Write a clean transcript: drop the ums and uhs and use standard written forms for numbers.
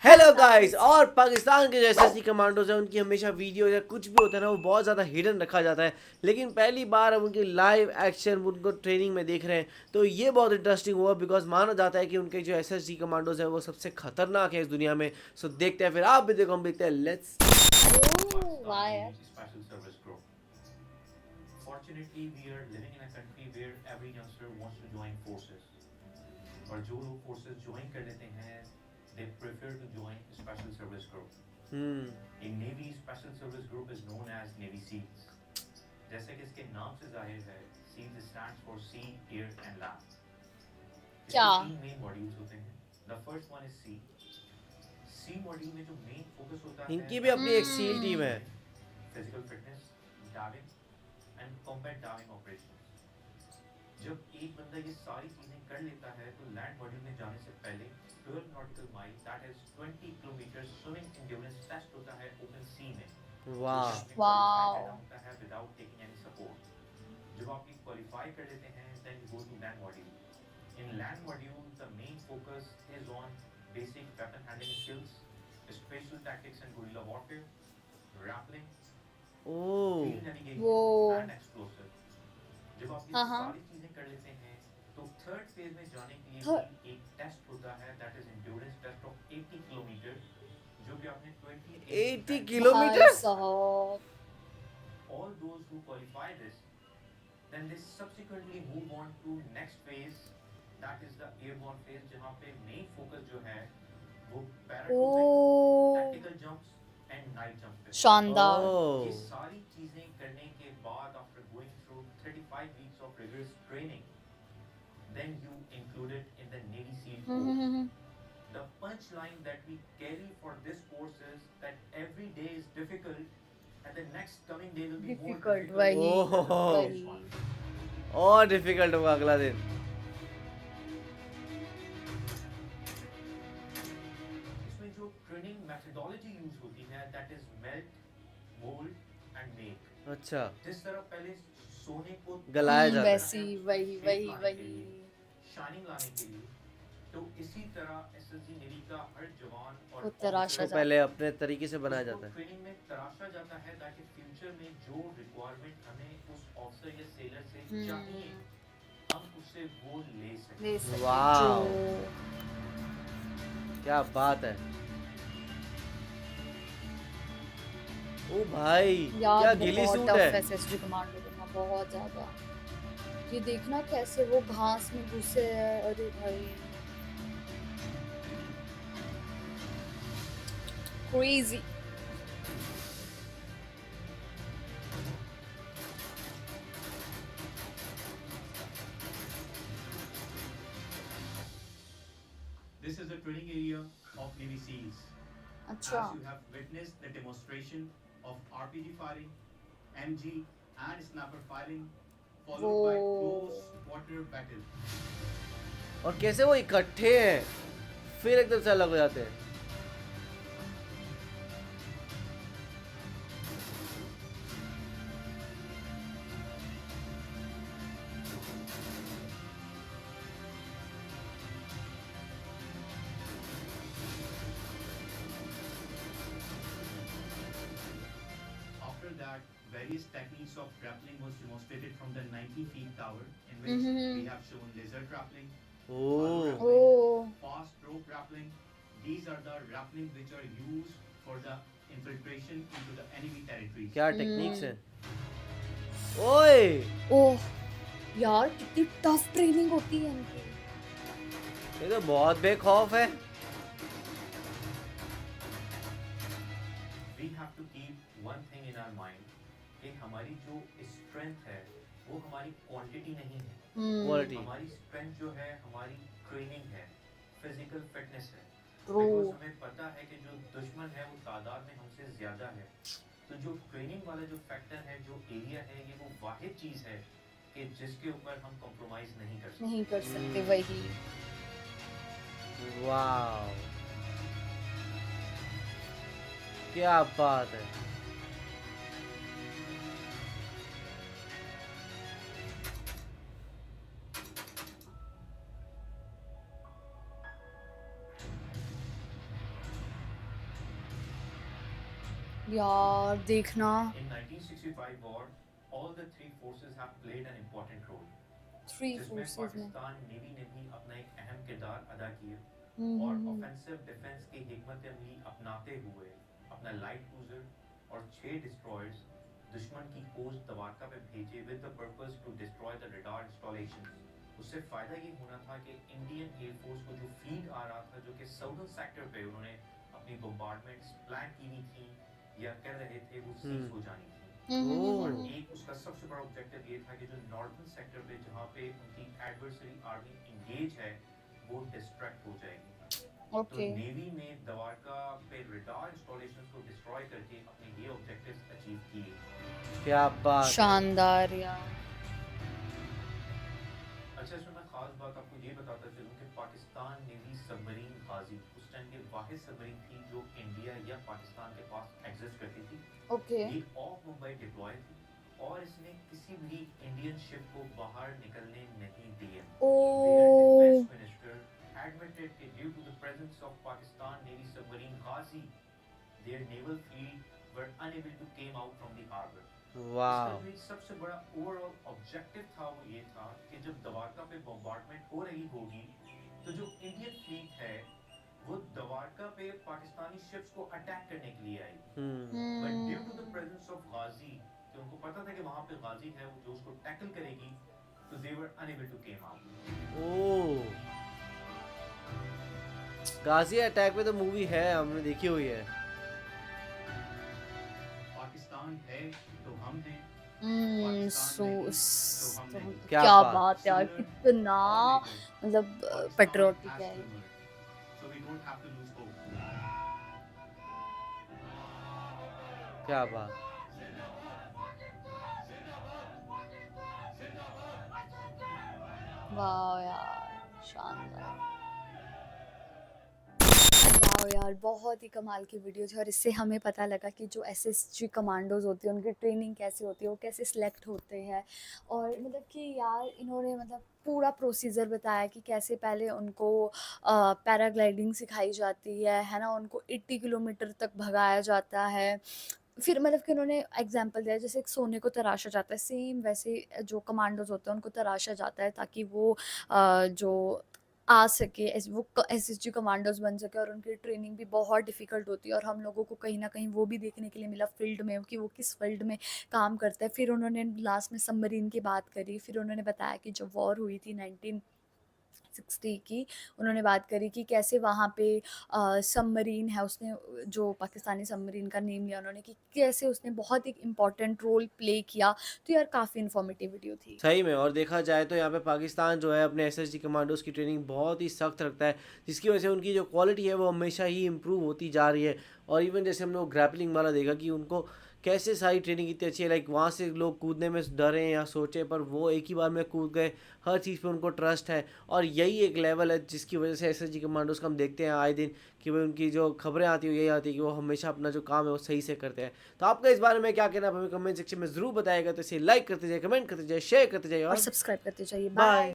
Hello guys. और पाकिस्तान के जो एसएससी कमांडोज हैं उनकी हमेशा वीडियो या कुछ भी होता है ना वो बहुत ज़्यादा हिडन रखा जाता है, लेकिन पहली बार हम उनकी लाइव एक्शन उनको ट्रेनिंग में देख रहे हैं तो ये बहुत इंटरेस्टिंग हुआ बिकॉज माना जाता है कि उनके जो एसएससी कमांडोज हैं वो सबसे खतरनाक है इस दुनिया में। सो देखते हैं, फिर आप भी देखो, हम देखते हैं। लेट्स ओह वाह Pakistan यार। Navy Special Service Group. Fortunately, we are living in a country where every youngster wants to join forces. और जो लोग forces join कर लेते हैं, they prefer to join a special service group. Hmm A Navy Special Service Group is known as Navy SEALs. जैसे कि इसके नाम से जाहिर है, SEALs stands for Sea, Air and Land. क्या? इसके तीन main modules होते हैं. The first one is Sea. Sea module में जो main focus होता है, इनकी भी that अपनी is एक सील टीम है। physical fitness, diving and combat diving operations. जब एक बंदा ये सारी चीजें कर लेता है तो लैंड मॉड्यूल में जाने से पहले 12 nautical mile that is 20 kilometre swimming endurance test होता है ओपन सी में, वाह। जिसमें क्वालीफाई वाओ। करना होता है विदाउट टेकिंग एनी सपोर्ट। जब आप ये क्वालीफाई कर लेते हैं then you go to land module. In land module the main focus is on basic weapon handling skills, special tactics and guerrilla warfare, rappelling, oh field navigation वो and explosive. जब आप ये हाँ हाँ। सारी चीजें कर लेते हैं तो थर्ड फेज में जाने के लिए थ- भी एक टेस्ट होता है that is endurance test of 80 kilometre, जो कि आपने 20 80 भाई किलोमीटर साहब। all those who qualify this then they subsequently move on to next phase, that is the airborne phase, जहाँ पे मेन फोकस जो है वो paratrooping, oh tactical jumps and night jump पे। शानदार। ये ओह सारी चीजें करने के बाद after going through 35 weeks of rigorous training, then you include it in the Navy SEAL course. Hmm. The punchline that we carry for this course is that every day is difficult and the next coming day will be more difficult difficult वही than the oh previous वही। one. और difficult होगा अगला दिन। इसमें जो training methodology use होती है that is melt, mold and make. अच्छा, जिस तरह पहले सोने को गलाया जाता है। वैसी वही वही वही। शाइनिंग लाने के लिए, तो इसी तरह एसएसजी नेवी का हर जवान और वो तराशा उसको जाता पहले अपने तरीके से बनाया उसको जाता है। ट्रेनिंग में तराशा जाता है ताकि फ्यूचर में जो रिक्वायरमेंट हमें उस ऑफिसर या सेलर से चाहिए हम उससे वो ले सकें। ले सके वाओ, जो क्या बात है। ओ भाई, यार क्या गिली बहुत सूट टफ है। है एसएसजी कमांडो करना, बहुत ज्यादा। ये देखना कैसे वो घास में घुसे है, अरे भाई crazy. This is the training area of Navy SEALs. अच्छा As you have witnessed the demonstration of RPG firing, MG and sniper firing, वो followed by close quarter battle. और कैसे वो इकट्ठे हैं फिर एकदम से अलग हो जाते हैं। After that, various techniques of grappling was demonstrated from the 90 feet tower, in which we have shown laser grappling, oh oh fast rope grappling. These are the grappling which are used for the infiltration into the enemy territories. क्या techniques हैं। ओए, ओह यार कितनी tough training होती है इनकी। ये तो बहुत बेखौफ है। We have to keep one thing in our mind कि हमारी जो strength है वो हमारी quantity नहीं है, क्वालिटी। हमारी strength जो है हमारी training है, physical fitness है। ट्रू। Because हमें पता है कि जो दुश्मन है वो तादाद में हमसे ज़्यादा है, तो जो ट्रेनिंग वाला जो फैक्टर है, जो एरिया है, ये वो वाहिद चीज़ है कि जिसके ऊपर हम कॉम्प्रोमाइज़ नहीं कर सकते। नहीं कर सकते वही। वाओ, क्या बात है। यार देखना In 1965 war, all the three forces have played an important role, three जिसमें फोर्सेस में। पाकिस्तान नेवी ने भी अपना एक अहम किरदार अदा किया और हम्म। ऑफेंसिव डिफेंस की हिकमत अमली अपनाते हुए अपना लाइट क्रूजर और 6 डिस्ट्रॉयर्स दुश्मन की कोस्ट दवारका पे भेजे with the purpose to destroy the radar installations. उससे फायदा ये होना था कि इंडियन एयरफोर्स को जो फीड आ रहा था, जो कि साउदर्न सेक्टर पे उन्होंने अपनी बम्बार्डमेंट्स प्लान की हुई थी या कर रहे थे, वो सीज हम्म। हो जानी थी। और ओह एक उसका सबसे बड़ा ऑब्जेक्टिव ये था कि जो नॉर्दर्न सेक्टर पे जहाँ पे उनकी एडवर्सरी आर्मी इंगेज है वो डिस्ट्रैक्ट हो जाएगी। तो ओके। नेवी ने दवारका पे रडार इंस्टॉलेशंस को डिस्ट्रॉय करके अपने ये ऑब्जेक्टिव्स अचीव किए। क्या बात है। शानदार यार। अच्छा, इसमें मैं खास बात आपको ये बताता चलूं कि पाकिस्तान नेवी सबमरीन गाजी उस टाइम के वाहिद सबमरीन थी जो इंडिया या पाकिस्तान के पास एग्जिस्ट करती थी। ओके। ये ऑफ मुंबई डिप्लॉय थी और इसने किसी भी इंडियन शिप को बाहर निकलने नहीं दिया। ओ Their defense minister admitted that due to the presence of Pakistan Navy submarine Ghazi, their naval fleet were unable to came out from the harbor. वाह। इसका जो एक सबसे बड़ा ओवरऑल ऑब्जेक्टिव था वो ये था कि जब दवारका पे बॉम्बार्डमेंट हो रही होगी तो जो इंडियन फ्लीट है वो दवारका पे पाकिस्तानी शिप्स को अटैक करने के लिए आई। But due to the presence of Ghazi, कि उनको पता था कि वहां पे गाजी है वो जो उसको टैकल करेगी, तो they were unable to came out. Oh Ghazi attack पे तो मूवी है, हमने देखी हुई है। पाकिस्तान है तो हम हैं, सो पाकिस्तान नहीं तो हम नहीं। क्या क्या बात। बात यार, Sooner कितना or later, मतलब Pakistan पेट्रियोटिक has है। to emerge. So we don't have to lose hope. क्या बात। वाह यार, शानदार। वाह यार, बहुत ही कमाल की वीडियो थी और इससे हमें पता लगा कि जो एसएसजी कमांडोज होती है उनकी ट्रेनिंग कैसी होती है, वो कैसे सिलेक्ट होते हैं। और मतलब कि यार इन्होंने मतलब पूरा प्रोसीजर बताया कि कैसे पहले उनको पैराग्लाइडिंग सिखाई जाती है ना, उनको 80 किलोमीटर तक भगाया जाता है। फिर मतलब कि उन्होंने एग्जांपल दिया जैसे एक सोने को तराशा जाता है, सेम वैसे जो कमांडोज होते हैं उनको तराशा जाता है ताकि वो जो आ सके वो एसएसजी कमांडोज बन सके। और उनकी ट्रेनिंग भी बहुत डिफ़िकल्ट होती है और हम लोगों को कहीं ना कहीं वो भी देखने के लिए मिला फील्ड में कि वो किस फील्ड में काम करता है। फिर उन्होंने लास्ट में सबमरीन की बात करी, फिर उन्होंने बताया कि जब वॉर हुई थी 1960 की, उन्होंने बात करी कि कैसे वहाँ पे सबमरीन है, उसने जो पाकिस्तानी सबमरीन का नेम लिया उन्होंने कि कैसे उसने बहुत एक इम्पॉर्टेंट रोल प्ले किया। तो यार काफ़ी इन्फॉर्मेटिव वीडियो थी। सही में, और देखा जाए तो यहाँ पे पाकिस्तान जो है अपने एसएसजी कमांडोज की ट्रेनिंग बहुत ही सख्त रखता है, जिसकी वजह से उनकी जो क्वालिटी है वो हमेशा ही इम्प्रूव होती जा रही है। और इवन जैसे हम लोग ग्रैपलिंग वाला देखा कि उनको कैसे सारी ट्रेनिंग इतनी अच्छी है, लाइक वहाँ से लोग कूदने में डरे या सोचे पर वो एक ही बार में कूद गए, हर चीज़ पे उनको ट्रस्ट है। और यही एक लेवल है जिसकी वजह से एसएसजी कमांडोज का हम देखते हैं आए दिन कि भाई उनकी जो खबरें आती है यही आती है कि वो हमेशा अपना जो काम है वो सही से करते हैं। तो आपका इस बारे में क्या कहना है, आप हमें कमेंट सेक्शन में ज़रूर बताएगा। तो इसे लाइक करते जाइए, कमेंट करते जाइए, शेयर करते जाइए और और सब्सक्राइब करते जाइए। बाय। बाय।